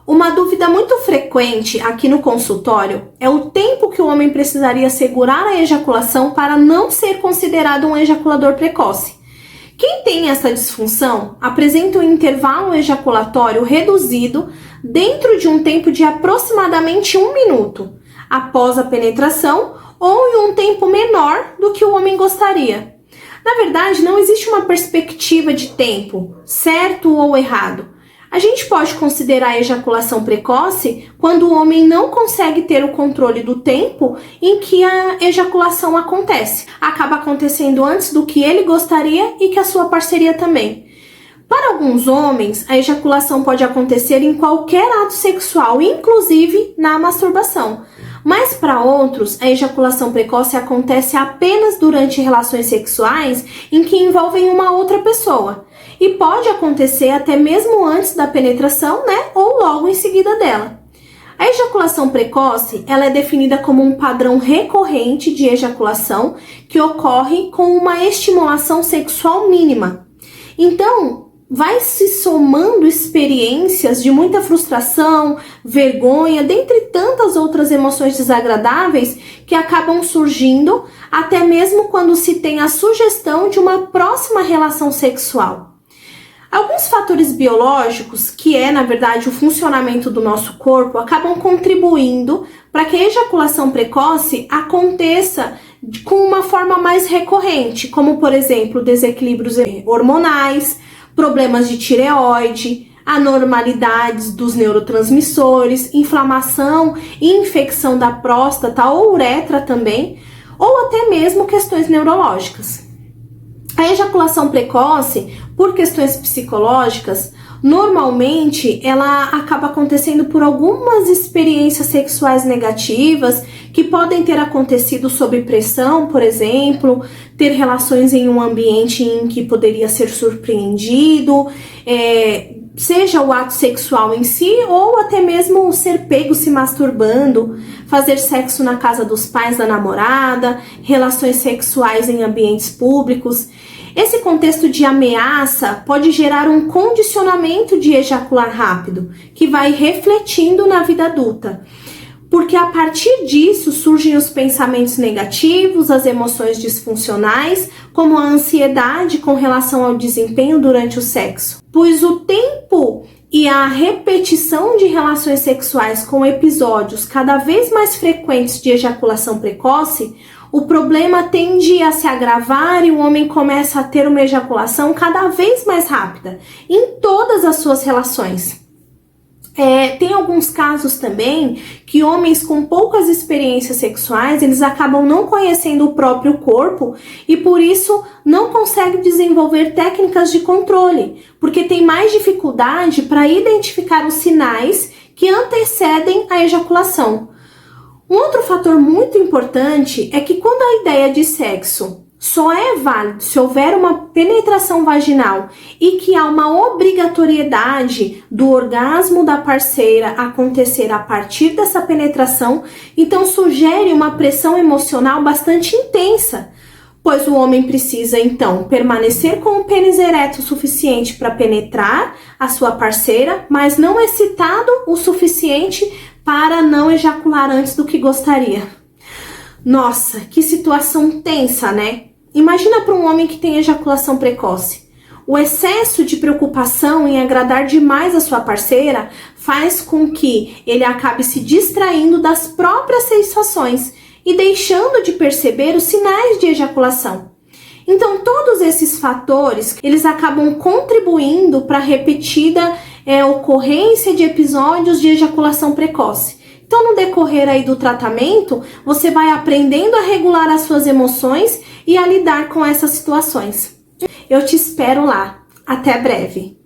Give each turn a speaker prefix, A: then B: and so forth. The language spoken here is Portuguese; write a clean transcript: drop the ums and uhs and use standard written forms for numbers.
A: Uma dúvida muito frequente aqui no consultório é o tempo que o homem precisaria segurar a ejaculação para não ser considerado um ejaculador precoce. Quem tem essa disfunção apresenta um intervalo ejaculatório reduzido dentro de um tempo de aproximadamente 1 minuto após a penetração ou em um tempo menor do que o homem gostaria. Na verdade, não existe uma perspectiva de tempo, certo ou errado. A gente pode considerar a ejaculação precoce quando o homem não consegue ter o controle do tempo em que a ejaculação acontece. Acaba acontecendo antes do que ele gostaria e que a sua parceria também. Para alguns homens, a ejaculação pode acontecer em qualquer ato sexual, inclusive na masturbação. Mas para outros, a ejaculação precoce acontece apenas durante relações sexuais em que envolvem uma outra pessoa. E pode acontecer até mesmo antes da penetração, ou logo em seguida dela. A ejaculação precoce, ela é definida como um padrão recorrente de ejaculação que ocorre com uma estimulação sexual mínima. Então, vai se somando experiências de muita frustração, vergonha, dentre tantas outras emoções desagradáveis que acabam surgindo até mesmo quando se tem a sugestão de uma próxima relação sexual. Alguns fatores biológicos, que é na verdade o funcionamento do nosso corpo, acabam contribuindo para que a ejaculação precoce aconteça com uma forma mais recorrente, como por exemplo desequilíbrios hormonais, problemas de tireoide, anormalidades dos neurotransmissores, inflamação e infecção da próstata ou uretra também, ou até mesmo questões neurológicas. A ejaculação precoce, por questões psicológicas, normalmente ela acaba acontecendo por algumas experiências sexuais negativas que podem ter acontecido sob pressão, por exemplo, ter relações em um ambiente em que poderia ser surpreendido, seja o ato sexual em si ou até mesmo ser pego se masturbando, fazer sexo na casa dos pais da namorada, relações sexuais em ambientes públicos. Esse contexto de ameaça pode gerar um condicionamento de ejacular rápido, que vai refletindo na vida adulta. Porque a partir disso surgem os pensamentos negativos, as emoções disfuncionais, como a ansiedade com relação ao desempenho durante o sexo. Pois o tempo e a repetição de relações sexuais com episódios cada vez mais frequentes de ejaculação precoce, o problema tende a se agravar e o homem começa a ter uma ejaculação cada vez mais rápida em todas as suas relações. Tem alguns casos também que homens com poucas experiências sexuais, eles acabam não conhecendo o próprio corpo e por isso não conseguem desenvolver técnicas de controle, porque tem mais dificuldade para identificar os sinais que antecedem a ejaculação. Um outro fator muito importante é que quando a ideia de sexo só é válido se houver uma penetração vaginal e que há uma obrigatoriedade do orgasmo da parceira acontecer a partir dessa penetração, então sugere uma pressão emocional bastante intensa, pois o homem precisa então permanecer com o pênis ereto o suficiente para penetrar a sua parceira, mas não excitado o suficiente para não ejacular antes do que gostaria. Nossa, que situação tensa, né? Imagina para um homem que tem ejaculação precoce. O excesso de preocupação em agradar demais a sua parceira faz com que ele acabe se distraindo das próprias sensações e deixando de perceber os sinais de ejaculação. Então, todos esses fatores, eles acabam contribuindo para a repetida ocorrência de episódios de ejaculação precoce. Então, no decorrer aí do tratamento, você vai aprendendo a regular as suas emoções e a lidar com essas situações. Eu te espero lá. Até breve!